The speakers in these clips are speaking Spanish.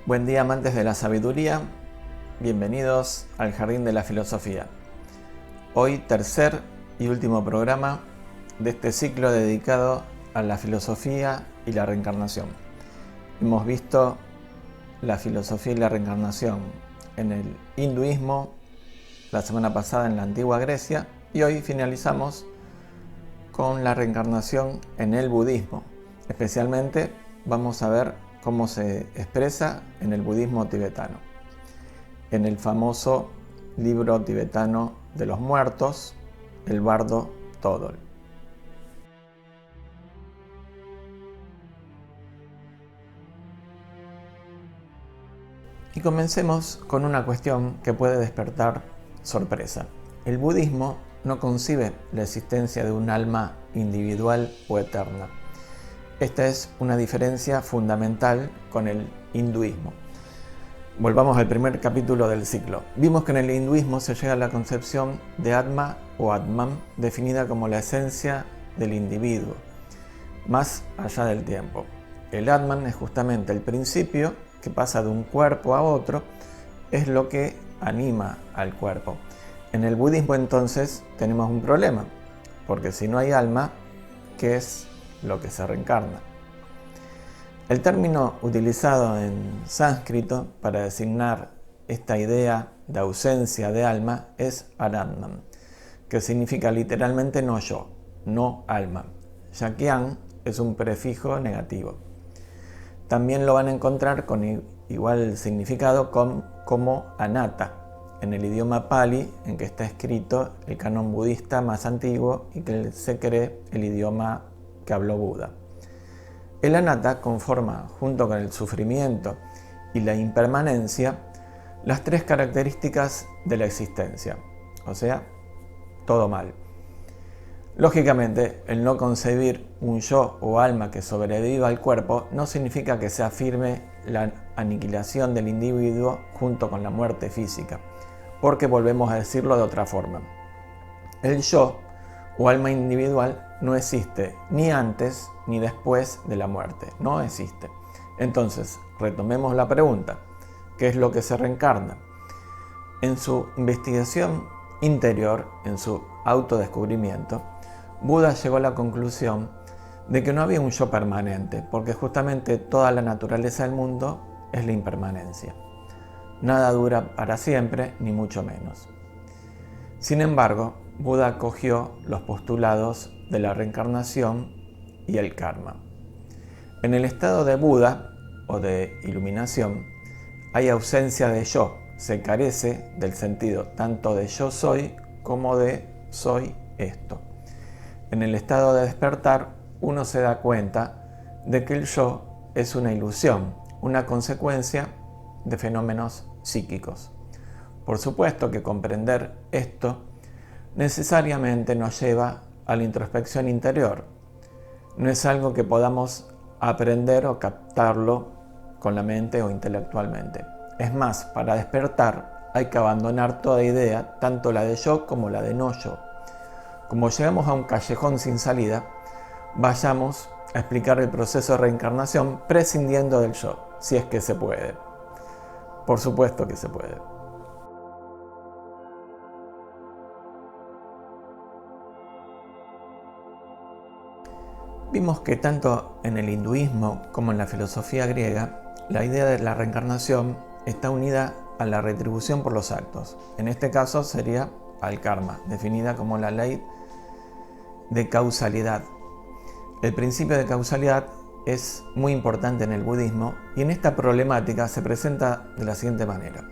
Buen día, amantes de la sabiduría, bienvenidos al Jardín de la Filosofía. Hoy tercer y último programa de este ciclo dedicado a la filosofía y la reencarnación. Hemos visto la filosofía y la reencarnación en el hinduismo, la semana pasada en la antigua Grecia, y hoy finalizamos con la reencarnación en el budismo. Especialmente vamos a ver cómo se expresa en el budismo tibetano, en el famoso libro tibetano de los muertos, el bardo Todol. Y comencemos con una cuestión que puede despertar sorpresa. El budismo no concibe la existencia de un alma individual o eterna. Esta es una diferencia fundamental con el hinduismo. Volvamos al primer capítulo del ciclo. Vimos que en el hinduismo se llega a la concepción de Atma o Atman, definida como la esencia del individuo, más allá del tiempo. El Atman es justamente el principio que pasa de un cuerpo a otro, es lo que anima al cuerpo. En el budismo entonces tenemos un problema, porque si no hay alma, ¿qué es lo que se reencarna? El término utilizado en sánscrito para designar esta idea de ausencia de alma es Anatman, que significa literalmente no yo, no alma, ya que an es un prefijo negativo. También lo van a encontrar con igual significado como anatta, en el idioma pali en que está escrito el canon budista más antiguo y que se cree el idioma que habló Buda. El anatta conforma, junto con el sufrimiento y la impermanencia, las tres características de la existencia, o sea, todo mal. Lógicamente, el no concebir un yo o alma que sobreviva al cuerpo no significa que se afirme la aniquilación del individuo junto con la muerte física, porque volvemos a decirlo de otra forma. El yo o alma individual no existe ni antes ni después de la muerte, no existe. Entonces, retomemos la pregunta, ¿qué es lo que se reencarna? En su investigación interior, en su autodescubrimiento, Buda llegó a la conclusión de que no había un yo permanente, porque justamente toda la naturaleza del mundo es la impermanencia. Nada dura para siempre, ni mucho menos. Sin embargo, Buda acogió los postulados de la reencarnación y el karma. En el estado de Buda, o de iluminación, hay ausencia de yo, se carece del sentido tanto de yo soy como de soy esto. En el estado de despertar, uno se da cuenta de que el yo es una ilusión, una consecuencia de fenómenos psíquicos. Por supuesto que comprender esto necesariamente nos lleva a la introspección interior. No es algo que podamos aprender o captarlo con la mente o intelectualmente. Es más, para despertar hay que abandonar toda idea, tanto la de yo como la de no yo. Como llegamos a un callejón sin salida, vayamos a explicar el proceso de reencarnación prescindiendo del yo, si es que se puede. Por supuesto que se puede. Vimos que tanto en el hinduismo como en la filosofía griega, la idea de la reencarnación está unida a la retribución por los actos. En este caso sería al karma, definida como la ley de causalidad. El principio de causalidad es muy importante en el budismo y en esta problemática se presenta de la siguiente manera.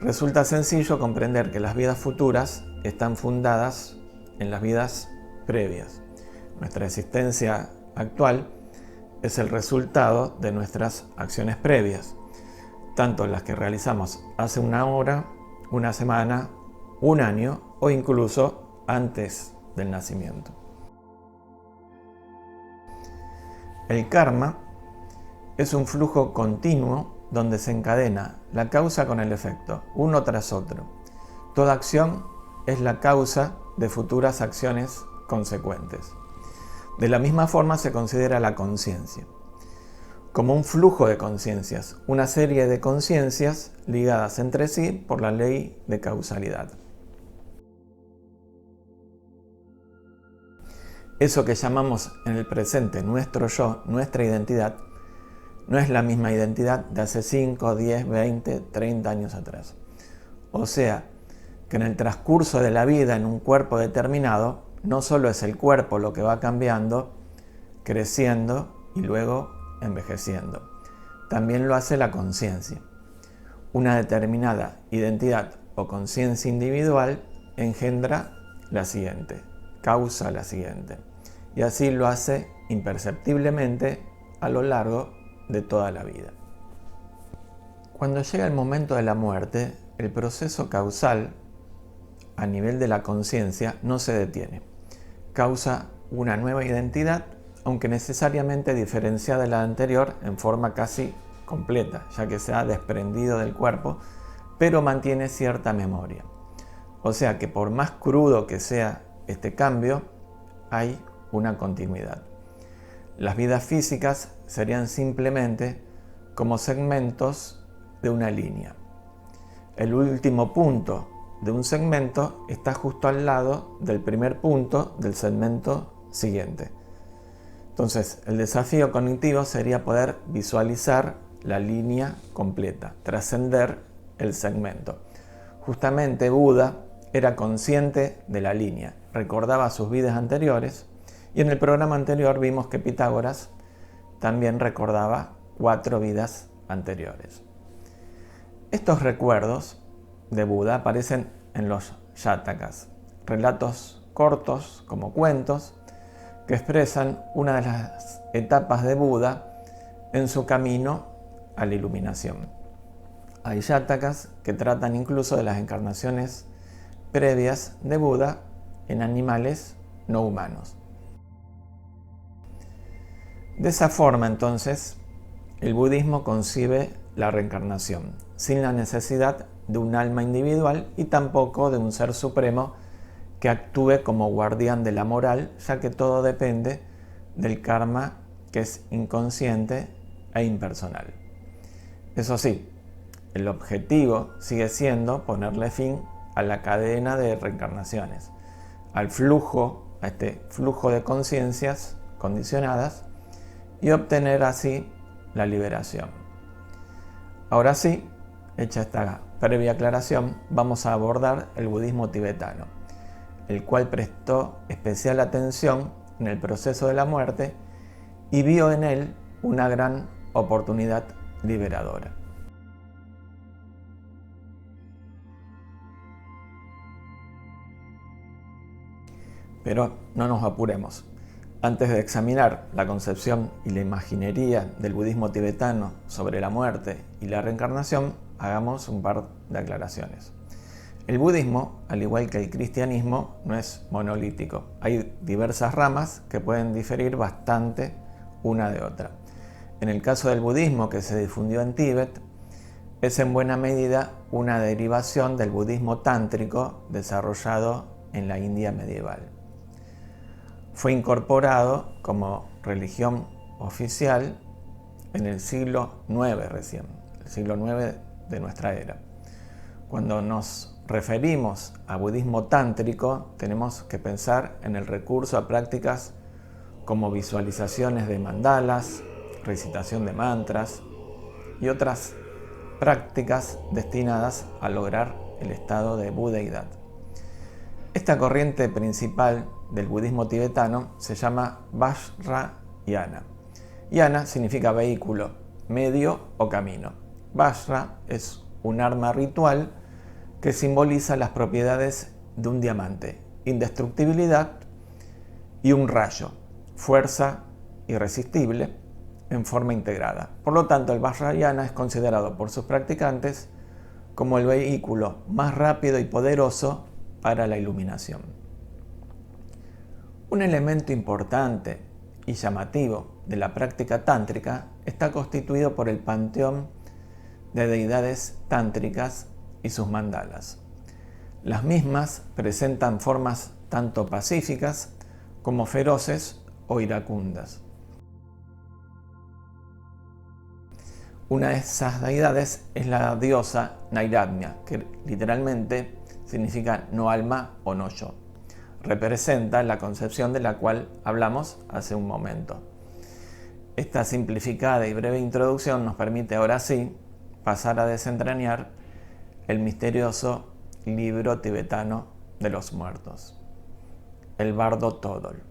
Resulta sencillo comprender que las vidas futuras están fundadas en las vidas previas. Nuestra existencia actual es el resultado de nuestras acciones previas, tanto las que realizamos hace una hora, una semana, un año o incluso antes del nacimiento. El karma es un flujo continuo donde se encadena la causa con el efecto, uno tras otro. Toda acción es la causa de futuras acciones consecuentes. De la misma forma se considera la conciencia. como un flujo de conciencias, una serie de conciencias ligadas entre sí por la ley de causalidad. Eso que llamamos en el presente nuestro yo, nuestra identidad, no es la misma identidad de hace 5, 10, 20, 30 años atrás. O sea, que en el transcurso de la vida en un cuerpo determinado, no solo es el cuerpo lo que va cambiando, creciendo y luego envejeciendo. También lo hace la conciencia. Una determinada identidad o conciencia individual engendra la siguiente, causa la siguiente. Y así lo hace imperceptiblemente a lo largo de toda la vida. Cuando llega el momento de la muerte, el proceso causal a nivel de la conciencia no se detiene. Causa una nueva identidad, aunque necesariamente diferenciada de la anterior en forma casi completa, ya que se ha desprendido del cuerpo, pero mantiene cierta memoria. O sea que por más crudo que sea este cambio, hay una continuidad. Las vidas físicas serían simplemente como segmentos de una línea. El último punto de un segmento está justo al lado del primer punto del segmento siguiente. Entonces, el desafío cognitivo sería poder visualizar la línea completa, trascender el segmento. Justamente Buda era consciente de la línea, recordaba sus vidas anteriores, y en el programa anterior vimos que Pitágoras también recordaba 4 vidas anteriores. Estos recuerdos de Buda aparecen en los Jatakas, relatos cortos como cuentos que expresan una de las etapas de Buda en su camino a la iluminación. Hay Jatakas que tratan incluso de las encarnaciones previas de Buda en animales no humanos. De esa forma, entonces, el budismo concibe la reencarnación, sin la necesidad de un alma individual y tampoco de un ser supremo que actúe como guardián de la moral, ya que todo depende del karma que es inconsciente e impersonal. Eso sí, el objetivo sigue siendo ponerle fin a la cadena de reencarnaciones, a este flujo de conciencias condicionadas, y obtener así la liberación. Ahora sí, hecha esta previa aclaración, vamos a abordar el budismo tibetano, el cual prestó especial atención en el proceso de la muerte y vio en él una gran oportunidad liberadora. Pero no nos apuremos. Antes de examinar la concepción y la imaginería del budismo tibetano sobre la muerte y la reencarnación, hagamos un par de aclaraciones. El budismo, al igual que el cristianismo, no es monolítico. Hay diversas ramas que pueden diferir bastante una de otra. En el caso del budismo que se difundió en Tíbet, es en buena medida una derivación del budismo tántrico desarrollado en la India medieval. Fue incorporado como religión oficial en el siglo IX recién, el siglo IX de nuestra era. Cuando nos referimos a budismo tántrico, tenemos que pensar en el recurso a prácticas como visualizaciones de mandalas, recitación de mantras y otras prácticas destinadas a lograr el estado de budeidad. Esta corriente principal del budismo tibetano se llama Vajrayana. Yana significa vehículo, medio o camino. Vajra es un arma ritual que simboliza las propiedades de un diamante, indestructibilidad, y un rayo, fuerza irresistible en forma integrada. Por lo tanto, el Vajrayana es considerado por sus practicantes como el vehículo más rápido y poderoso para la iluminación. Un elemento importante y llamativo de la práctica tántrica está constituido por el panteón de deidades tántricas y sus mandalas. Las mismas presentan formas tanto pacíficas como feroces o iracundas. Una de esas deidades es la diosa Nairadnya, que literalmente significa no alma o no yo. Representa la concepción de la cual hablamos hace un momento. Esta simplificada y breve introducción nos permite ahora sí pasar a desentrañar el misterioso libro tibetano de los muertos, el Bardo Thodol.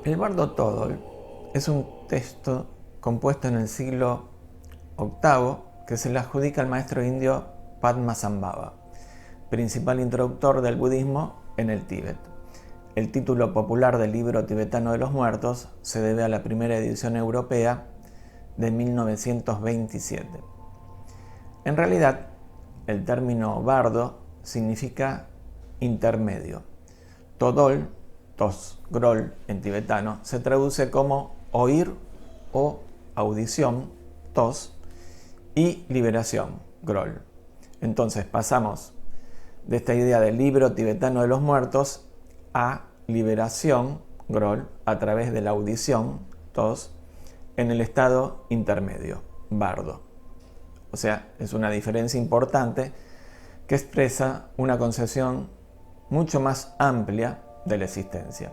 El Bardo Thodol es un texto compuesto en el siglo VIII que se le adjudica al maestro indio Padmasambhava, principal introductor del budismo en el Tíbet. El título popular del libro tibetano de los muertos se debe a la primera edición europea de 1927. En realidad, el término bardo significa intermedio. Thodol, tos, grol en tibetano, se traduce como oír o audición, tos, y liberación, grol. Entonces pasamos de esta idea del libro tibetano de los muertos a liberación, grol, a través de la audición, tos, en el estado intermedio, bardo. O sea, es una diferencia importante que expresa una concepción mucho más amplia de la existencia.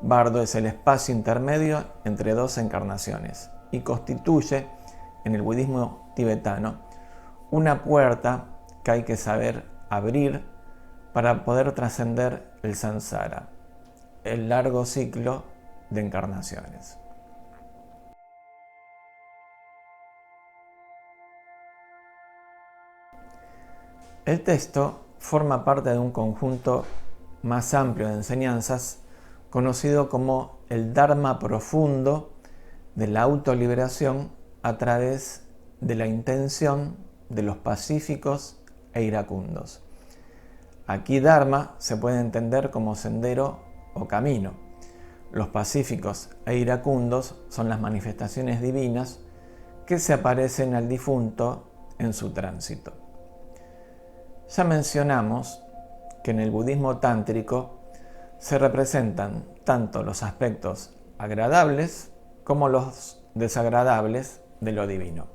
Bardo es el espacio intermedio entre dos encarnaciones y constituye, en el budismo tibetano, una puerta que hay que saber abrir para poder trascender el samsara, el largo ciclo de encarnaciones. El texto forma parte de un conjunto más amplio de enseñanzas conocido como el Dharma profundo de la autoliberación a través de la intención de los pacíficos e iracundos. Aquí Dharma se puede entender como sendero o camino. Los pacíficos e iracundos son las manifestaciones divinas que se aparecen al difunto en su tránsito. Ya mencionamos que en el budismo tántrico se representan tanto los aspectos agradables como los desagradables de lo divino.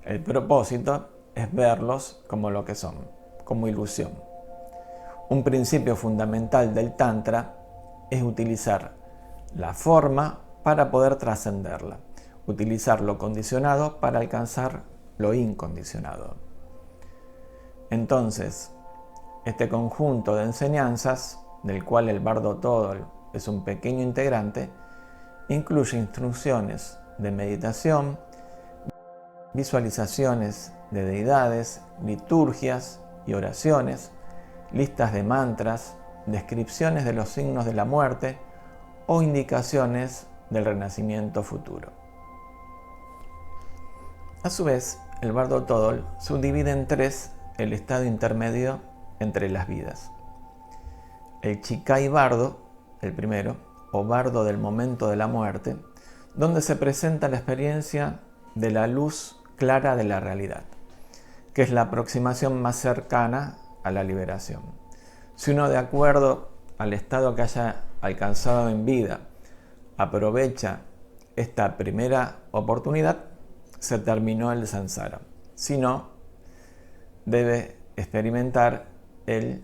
El propósito es verlos como lo que son, como ilusión. Un principio fundamental del Tantra es utilizar la forma para poder trascenderla, utilizar lo condicionado para alcanzar lo incondicionado. Entonces, este conjunto de enseñanzas, del cual el Bardo Thodol es un pequeño integrante, incluye instrucciones de meditación, visualizaciones de deidades, liturgias y oraciones, listas de mantras, descripciones de los signos de la muerte o indicaciones del renacimiento futuro. A su vez, el Bardo Thodol subdivide en tres el estado intermedio entre las vidas. El Chikai Bardo, el primero, o bardo del momento de la muerte, donde se presenta la experiencia de la luz clara de la realidad, que es la aproximación más cercana a la liberación. Si uno, de acuerdo al estado que haya alcanzado en vida, aprovecha esta primera oportunidad, se terminó el samsara. Si no, debe experimentar el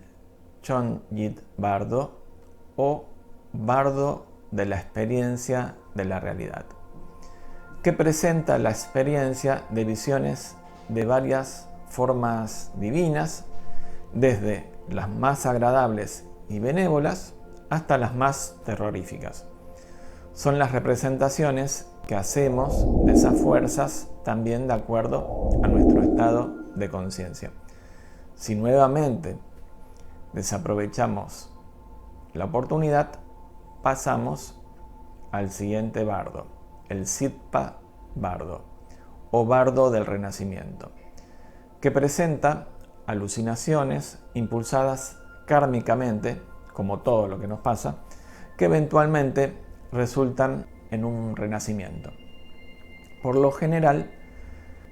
Chongyit Bardo o bardo de la experiencia de la realidad, que presenta la experiencia de visiones de varias formas divinas, desde las más agradables y benévolas hasta las más terroríficas. Son las representaciones que hacemos de esas fuerzas también de acuerdo a nuestro estado de conciencia. Si nuevamente desaprovechamos la oportunidad, pasamos al siguiente bardo, el Sitpa Bardo, o bardo del renacimiento, que presenta alucinaciones impulsadas kármicamente, como todo lo que nos pasa, que eventualmente resultan en un renacimiento. Por lo general,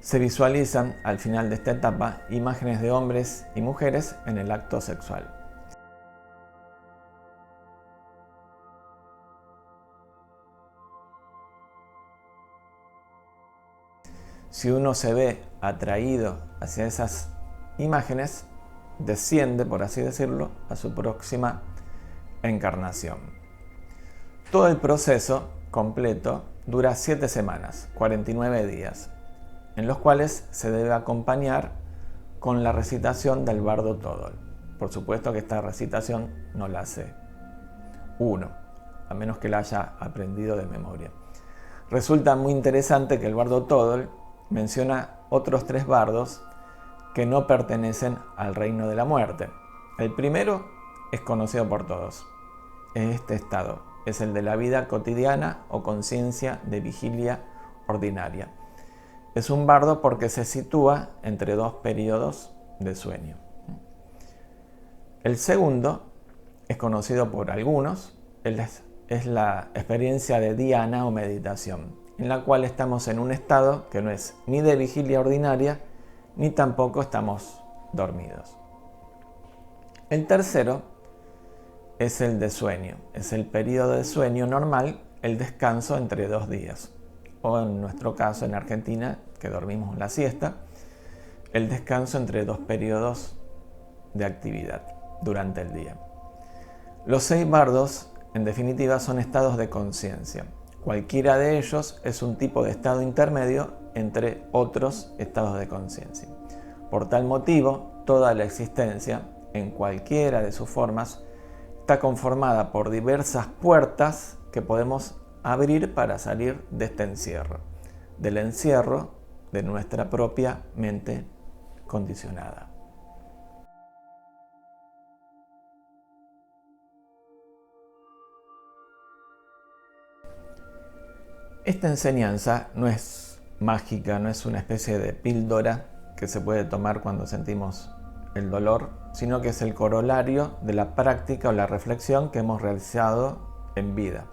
se visualizan al final de esta etapa imágenes de hombres y mujeres en el acto sexual. Si uno se ve atraído hacia esas imágenes, desciende, por así decirlo, a su próxima encarnación. Todo el proceso completo dura 7 semanas, 49 días, en los cuales se debe acompañar con la recitación del Bardo Todol. Por supuesto que esta recitación no la hace uno, a menos que la haya aprendido de memoria. Resulta muy interesante que el Bardo Todol menciona otros 3 bardos que no pertenecen al reino de la muerte. El primero es conocido por todos. Este estado es el de la vida cotidiana o conciencia de vigilia ordinaria. Es un bardo porque se sitúa entre 2 periodos de sueño. El segundo es conocido por algunos, es la experiencia de dhyana o meditación, en la cual estamos en un estado que no es ni de vigilia ordinaria, ni tampoco estamos dormidos. El tercero es el de sueño, es el periodo de sueño normal, el descanso entre 2 días. O en nuestro caso, en Argentina, que dormimos la siesta, el descanso entre 2 periodos de actividad durante el día. Los 6 bardos, en definitiva, son estados de conciencia. Cualquiera de ellos es un tipo de estado intermedio entre otros estados de conciencia. Por tal motivo, toda la existencia, en cualquiera de sus formas, está conformada por diversas puertas que podemos abrir para salir de este encierro, del encierro de nuestra propia mente condicionada. Esta enseñanza no es mágica, no es una especie de píldora que se puede tomar cuando sentimos el dolor, sino que es el corolario de la práctica o la reflexión que hemos realizado en vida.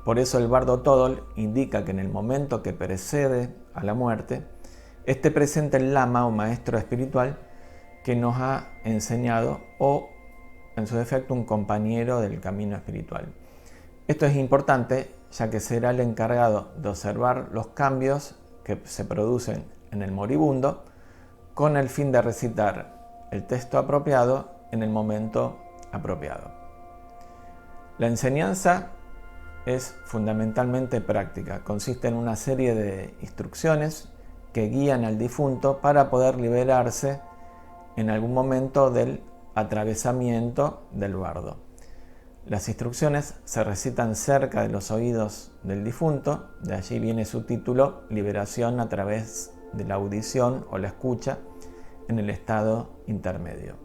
Por eso el Bardo Todol indica que en el momento que precede a la muerte, esté presente el lama o maestro espiritual que nos ha enseñado o, en su defecto, un compañero del camino espiritual. Esto es importante ya que será el encargado de observar los cambios que se producen en el moribundo con el fin de recitar el texto apropiado en el momento apropiado. La enseñanza es fundamentalmente práctica, consiste en una serie de instrucciones que guían al difunto para poder liberarse en algún momento del atravesamiento del bardo. Las instrucciones se recitan cerca de los oídos del difunto, de allí viene su título, liberación a través de la audición o la escucha en el estado intermedio.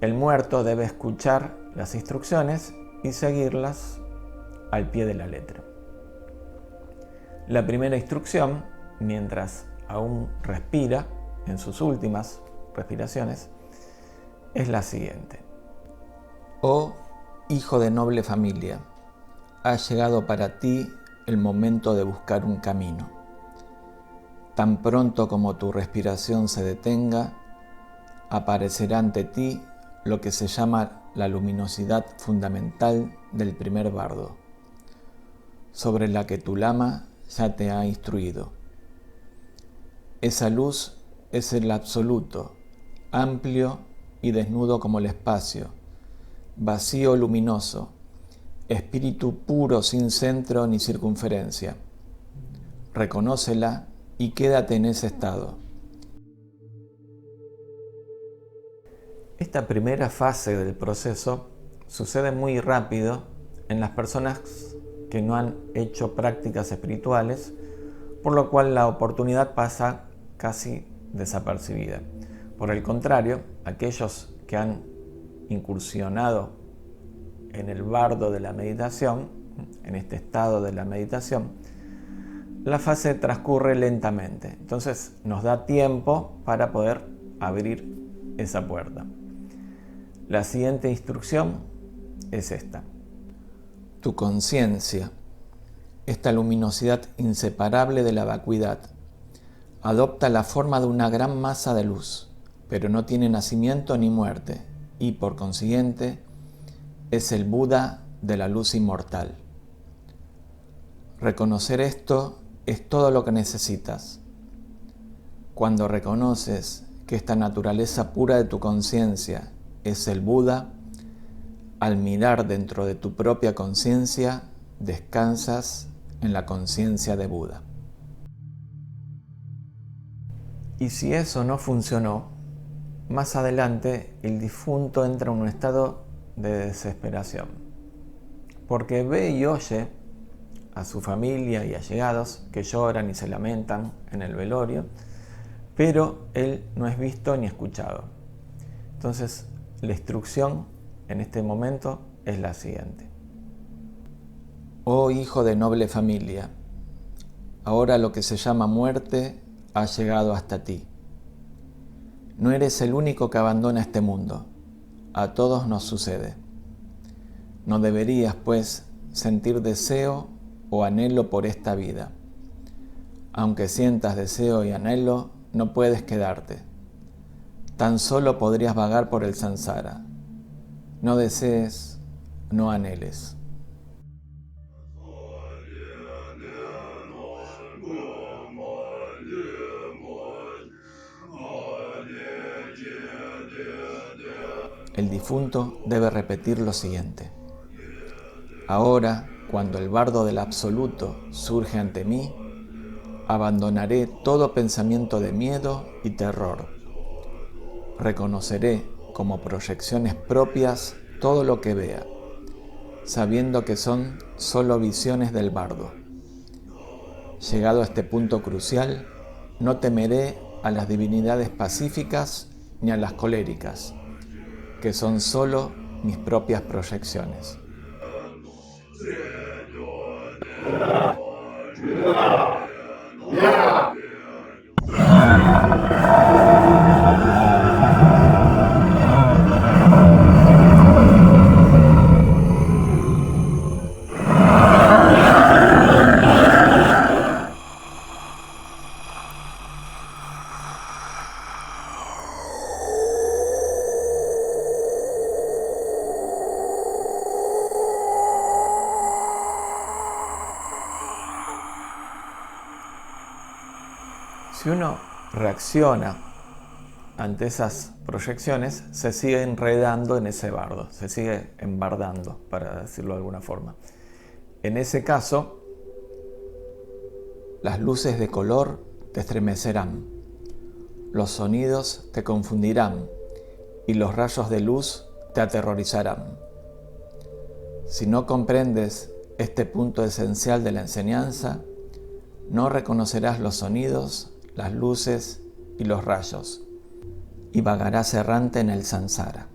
El muerto debe escuchar las instrucciones y seguirlas al pie de la letra. La primera instrucción, mientras aún respira, en sus últimas respiraciones, es la siguiente. Oh hijo de noble familia, ha llegado para ti el momento de buscar un camino. Tan pronto como tu respiración se detenga, aparecerá ante ti lo que se llama la luminosidad fundamental del primer bardo, sobre la que tu lama ya te ha instruido. Esa luz es el absoluto, amplio y desnudo como el espacio, vacío luminoso, espíritu puro sin centro ni circunferencia. Reconócela y quédate en ese estado. Esta primera fase del proceso sucede muy rápido en las personas que no han hecho prácticas espirituales, por lo cual la oportunidad pasa casi desapercibida. Por el contrario, aquellos que han incursionado en el bardo de la meditación, en este estado de la meditación, la fase transcurre lentamente. Entonces nos da tiempo para poder abrir esa puerta. La siguiente instrucción es esta. Tu conciencia, esta luminosidad inseparable de la vacuidad, adopta la forma de una gran masa de luz, pero no tiene nacimiento ni muerte, y por consiguiente es el Buda de la luz inmortal. Reconocer esto es todo lo que necesitas. Cuando reconoces que esta naturaleza pura de tu conciencia es el Buda, al mirar dentro de tu propia conciencia, descansas en la conciencia de Buda. Y si eso no funcionó, más adelante el difunto entra en un estado de desesperación, porque ve y oye a su familia y allegados que lloran y se lamentan en el velorio, pero él no es visto ni escuchado. Entonces, la instrucción en este momento es la siguiente. Oh hijo de noble familia, ahora lo que se llama muerte ha llegado hasta ti. No eres el único que abandona este mundo. A todos nos sucede. No deberías, pues, sentir deseo o anhelo por esta vida. Aunque sientas deseo y anhelo, no puedes quedarte. Tan solo podrías vagar por el samsara. No desees, no anheles. El difunto debe repetir lo siguiente. Ahora, cuando el bardo del absoluto surge ante mí, abandonaré todo pensamiento de miedo y terror. Reconoceré como proyecciones propias todo lo que vea, sabiendo que son solo visiones del bardo. Llegado a este punto crucial, no temeré a las divinidades pacíficas ni a las coléricas, que son solo mis propias proyecciones. Si uno reacciona ante esas proyecciones, se sigue enredando en ese bardo, se sigue embardando, para decirlo de alguna forma. En ese caso, las luces de color te estremecerán, los sonidos te confundirán y los rayos de luz te aterrorizarán. Si no comprendes este punto esencial de la enseñanza, no reconocerás los sonidos, las luces y los rayos, y vagarás errante en el samsara.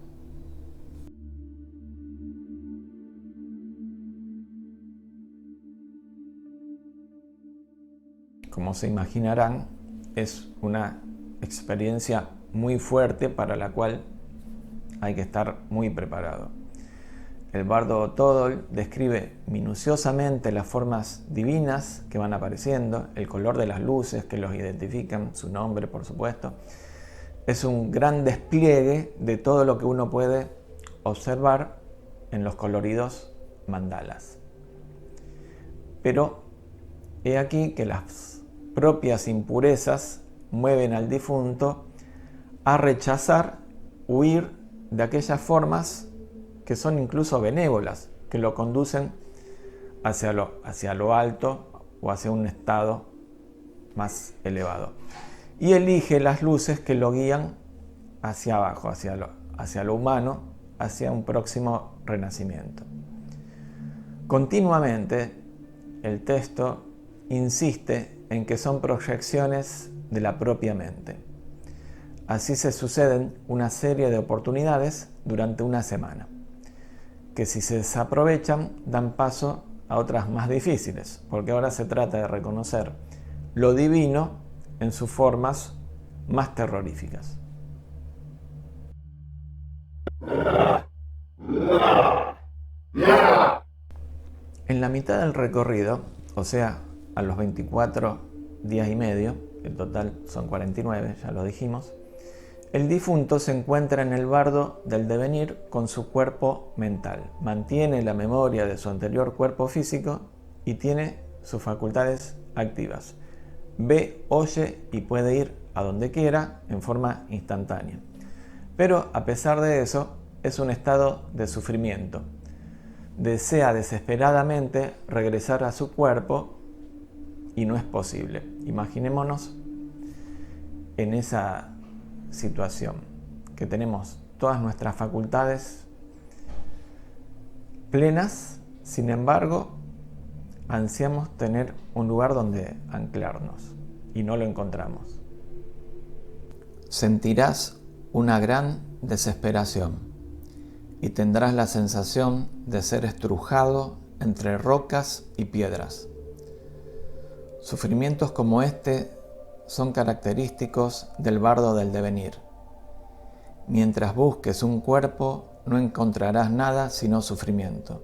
Como se imaginarán, es una experiencia muy fuerte para la cual hay que estar muy preparado. El bardo Todol describe minuciosamente las formas divinas que van apareciendo, el color de las luces que los identifican, su nombre por supuesto. Es un gran despliegue de todo lo que uno puede observar en los coloridos mandalas. Pero he aquí que las propias impurezas mueven al difunto a rechazar, huir de aquellas formas que son incluso benévolas, que lo conducen hacia lo alto o hacia un estado más elevado. Y elige las luces que lo guían hacia abajo, hacia lo humano, hacia un próximo renacimiento. Continuamente, el texto insiste en que son proyecciones de la propia mente. Así se suceden una serie de oportunidades durante una semana, que si se desaprovechan dan paso a otras más difíciles, porque ahora se trata de reconocer lo divino en sus formas más terroríficas. En la mitad del recorrido, o sea, a los 24 días y medio, el total son 49, ya lo dijimos, el difunto se encuentra en el bardo del devenir con su cuerpo mental. Mantiene la memoria de su anterior cuerpo físico y tiene sus facultades activas. ve, oye y puede ir a donde quiera en forma instantánea. Pero a pesar de eso, es un estado de sufrimiento. Desea desesperadamente regresar a su cuerpo y no es posible. Imaginémonos en esa situación, que tenemos todas nuestras facultades plenas, sin embargo, ansiamos tener un lugar donde anclarnos y no lo encontramos. Sentirás una gran desesperación y tendrás la sensación de ser estrujado entre rocas y piedras. Sufrimientos como este son característicos del bardo del devenir. Mientras busques un cuerpo, no encontrarás nada sino sufrimiento.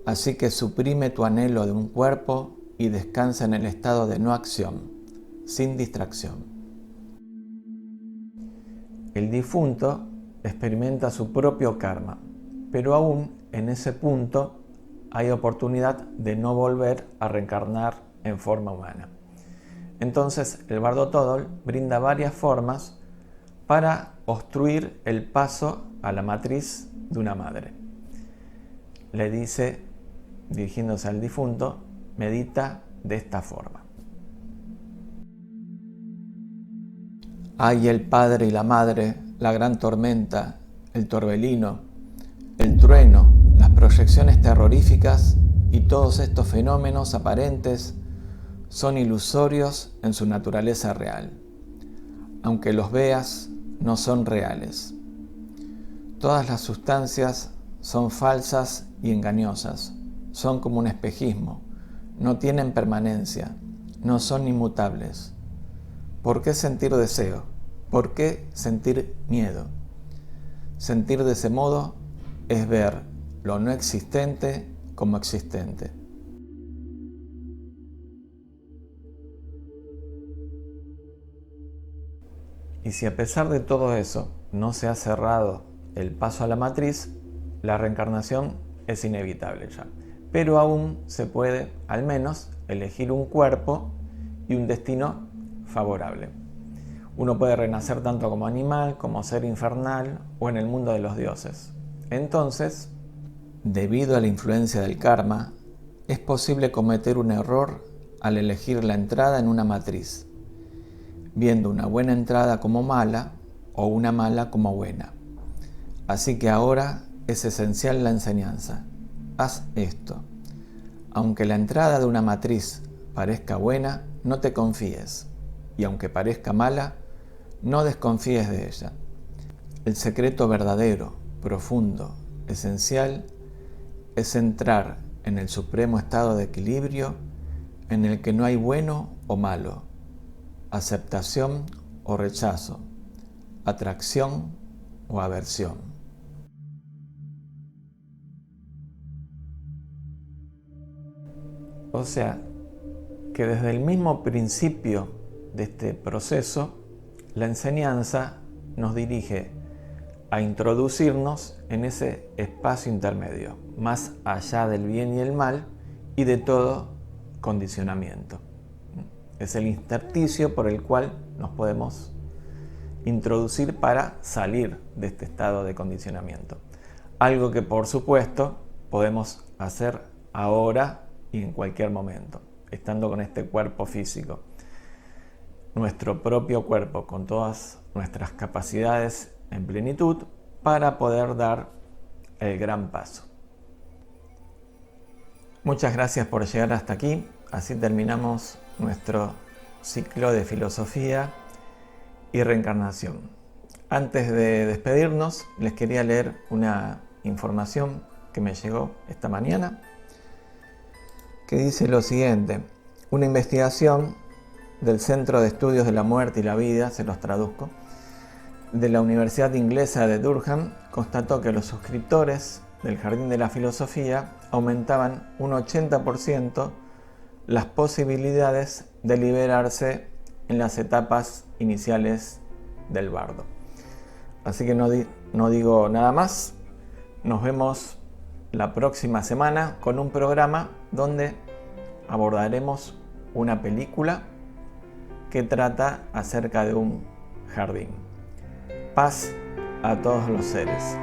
Así que suprime tu anhelo de un cuerpo y descansa en el estado de no acción, sin distracción. El difunto experimenta su propio karma, pero aún en ese punto hay oportunidad de no volver a reencarnar en forma humana. Entonces, el bardo Todol brinda varias formas para obstruir el paso a la matriz de una madre. Le dice, dirigiéndose al difunto, medita de esta forma. Hay el padre y la madre, la gran tormenta, el torbellino, el trueno, las proyecciones terroríficas y todos estos fenómenos aparentes son ilusorios en su naturaleza real. Aunque los veas, no son reales. Todas las sustancias son falsas y engañosas, son como un espejismo, no tienen permanencia, no son inmutables. ¿Por qué sentir deseo? ¿Por qué sentir miedo? Sentir de ese modo es ver lo no existente como existente. Y si a pesar de todo eso no se ha cerrado el paso a la matriz, la reencarnación es inevitable ya. Pero aún se puede, al menos, elegir un cuerpo y un destino favorable. Uno puede renacer tanto como animal, como ser infernal o en el mundo de los dioses. Entonces, debido a la influencia del karma, es posible cometer un error al elegir la entrada en una matriz, viendo una buena entrada como mala o una mala como buena. Así que ahora es esencial la enseñanza. Haz esto. Aunque la entrada de una matriz parezca buena, no te confíes. Y aunque parezca mala, no desconfíes de ella. El secreto verdadero, profundo, esencial, es entrar en el supremo estado de equilibrio en el que no hay bueno o malo, aceptación o rechazo, atracción o aversión. O sea, que desde el mismo principio de este proceso, la enseñanza nos dirige a introducirnos en ese espacio intermedio, más allá del bien y el mal y de todo condicionamiento. Es el intersticio por el cual nos podemos introducir para salir de este estado de condicionamiento. Algo que, por supuesto, podemos hacer ahora y en cualquier momento, estando con este cuerpo físico. Nuestro propio cuerpo, con todas nuestras capacidades en plenitud, para poder dar el gran paso. Muchas gracias por llegar hasta aquí. Así terminamos nuestro ciclo de filosofía y reencarnación. Antes de despedirnos, les quería leer una información que me llegó esta mañana, que dice lo siguiente: una investigación del Centro de Estudios de la Muerte y la Vida, se los traduzco, de la Universidad Inglesa de Durham, constató que los suscriptores del Jardín de la Filosofía aumentaban un 80% las posibilidades de liberarse en las etapas iniciales del bardo. Así que no digo nada más. Nos vemos la próxima semana con un programa donde abordaremos una película que trata acerca de un jardín. Paz a todos los seres.